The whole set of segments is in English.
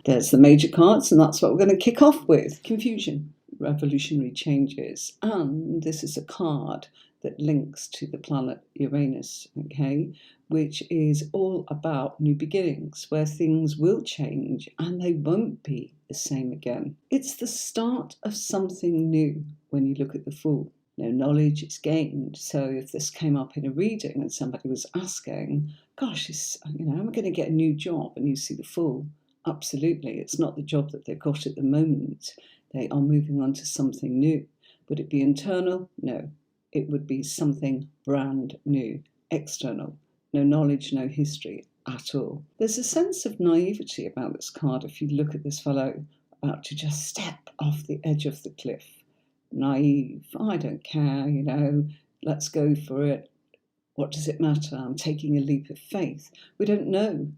There's the major cards, and that's what we're going to kick off with. Confusion, revolutionary changes. And this is a card that links to the planet Uranus, okay, which is all about new beginnings, where things will change and they won't be the same again. It's the start of something new when you look at the Fool. No knowledge is gained. So if this came up in a reading and somebody was asking, gosh, am I going to get a new job? And you see the Fool. Absolutely. It's not the job that they've got at the moment. They are moving on to something new. Would it be internal? No. It would be something brand new, external. No knowledge, no history at all. There's a sense of naivety about this card if you look at this fellow about to just step off the edge of the cliff. Naive, I don't care, let's go for it. What does it matter? I'm taking a leap of faith. We don't know,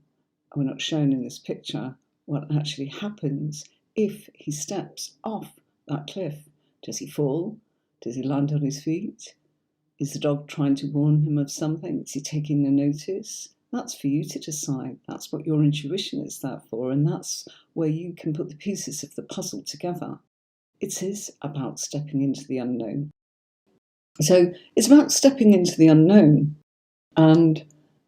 we're not shown in this picture, what actually happens if he steps off that cliff. Does he fall? Does he land on his feet? Is the dog trying to warn him of something? Is he taking no notice? That's for you to decide. That's what your intuition is there for, and that's where you can put the pieces of the puzzle together. It is about stepping into the unknown. So it's about stepping into the unknown and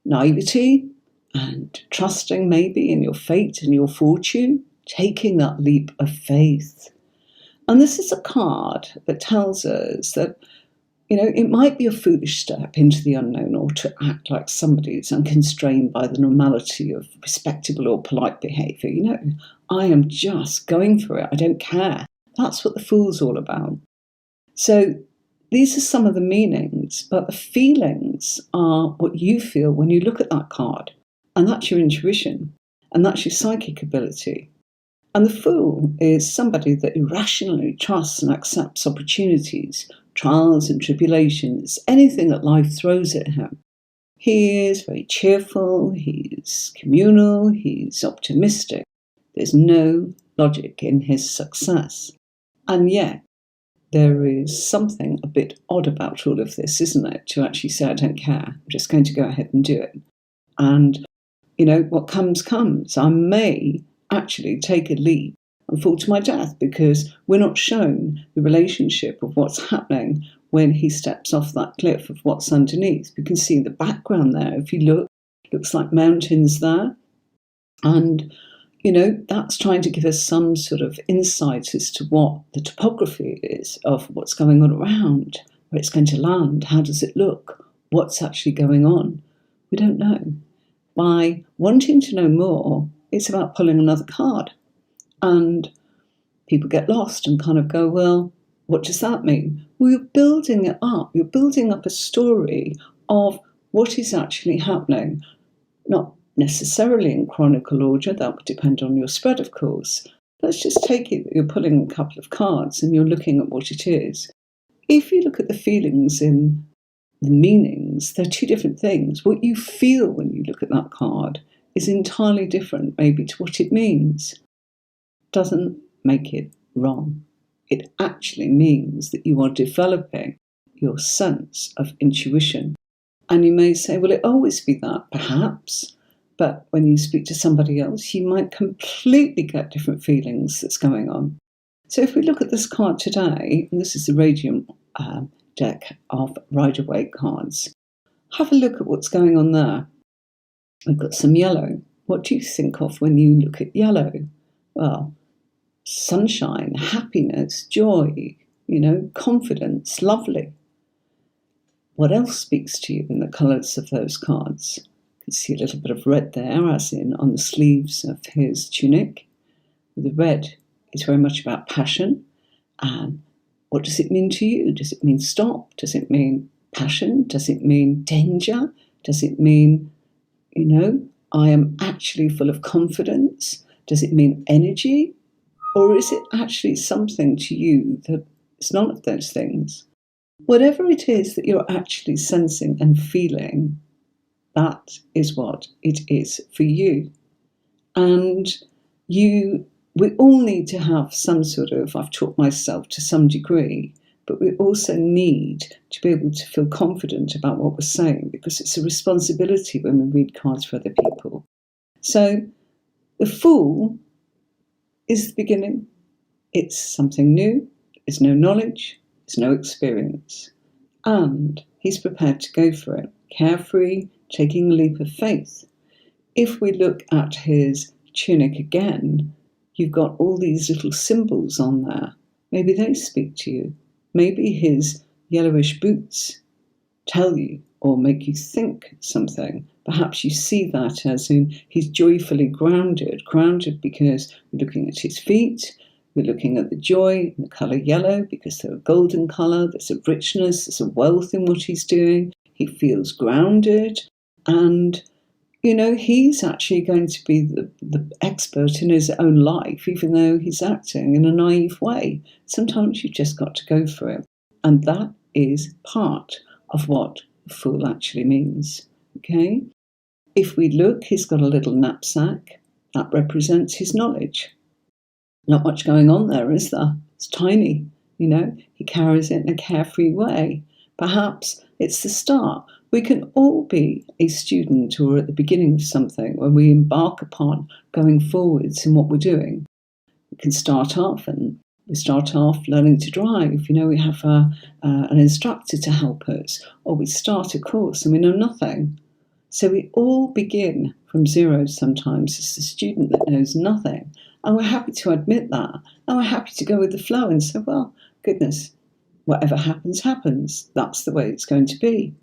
naivety and trusting maybe in your fate and your fortune, taking that leap of faith. And this is a card that tells us that, it might be a foolish step into the unknown or to act like somebody who's unconstrained by the normality of respectable or polite behaviour. I am just going for it. I don't care. That's what the Fool's all about. So these are some of the meanings, but the feelings are what you feel when you look at that card. And that's your intuition. And that's your psychic ability. And the Fool is somebody that irrationally trusts and accepts opportunities, trials and tribulations, anything that life throws at him. He is very cheerful, he's communal, he's optimistic. There's no logic in his success. And yet, there is something a bit odd about all of this, isn't it? To actually say, I don't care, I'm just going to go ahead and do it. And, what comes, comes. I may actually take a leap and fall to my death because we're not shown the relationship of what's happening when he steps off that cliff, of what's underneath. We can see the background there. If you look, it looks like mountains there. And that's trying to give us some sort of insight as to what the topography is of what's going on around, where it's going to land, how does it look, what's actually going on. We don't know. By wanting to know more, it's about pulling another card. And people get lost and kind of go, well, what does that mean? Well, you're building it up. You're building up a story of what is actually happening, not necessarily in chronicle order. That would depend on your spread, of course. Let's just take it that you're pulling a couple of cards and you're looking at what it is. If you look at the feelings in the meanings, they're two different things. What you feel when you look at that card is entirely different, maybe, to what it means. Doesn't make it wrong. It actually means that you are developing your sense of intuition. And you may say, will it always be that? Perhaps. But when you speak to somebody else, you might completely get different feelings that's going on. So if we look at this card today, and this is the Radium deck of Rider-Waite cards, have a look at what's going on there. We've got some yellow. What do you think of when you look at yellow? Well, sunshine, happiness, joy, confidence, lovely. What else speaks to you in the colours of those cards? You can see a little bit of red there, as in on the sleeves of his tunic. The red is very much about passion. And what does it mean to you? Does it mean stop? Does it mean passion? Does it mean danger? Does it mean, I am actually full of confidence? Does it mean energy? Or is it actually something to you that is none of those things? Whatever it is that you're actually sensing and feeling, that is what it is for you. And we all need to have some sort of, I've taught myself to some degree, but we also need to be able to feel confident about what we're saying, because it's a responsibility when we read cards for other people. So the Fool is the beginning. It's something new. There's no knowledge. There's no experience. And he's prepared to go for it, carefree, taking a leap of faith. If we look at his tunic again, you've got all these little symbols on there. Maybe they speak to you. Maybe his yellowish boots tell you or make you think something. Perhaps you see that as in he's joyfully grounded because you're looking at his feet, we're looking at the joy in the colour yellow because they're a golden colour, there's a richness, there's a wealth in what he's doing. He feels grounded and, he's actually going to be the expert in his own life, even though he's acting in a naive way. Sometimes you've just got to go for it. And that is part of what a fool actually means. Okay? If we look, he's got a little knapsack. That represents his knowledge. Not much going on there, is there? It's tiny, He carries it in a carefree way. Perhaps it's the start. We can all be a student or at the beginning of something when we embark upon going forwards in what we're doing. We can start off learning to drive. We have an instructor to help us, or we start a course and we know nothing. So we all begin from zero sometimes as the student that knows nothing. And we're happy to admit that. And we're happy to go with the flow and say, well, goodness, whatever happens, happens. That's the way it's going to be.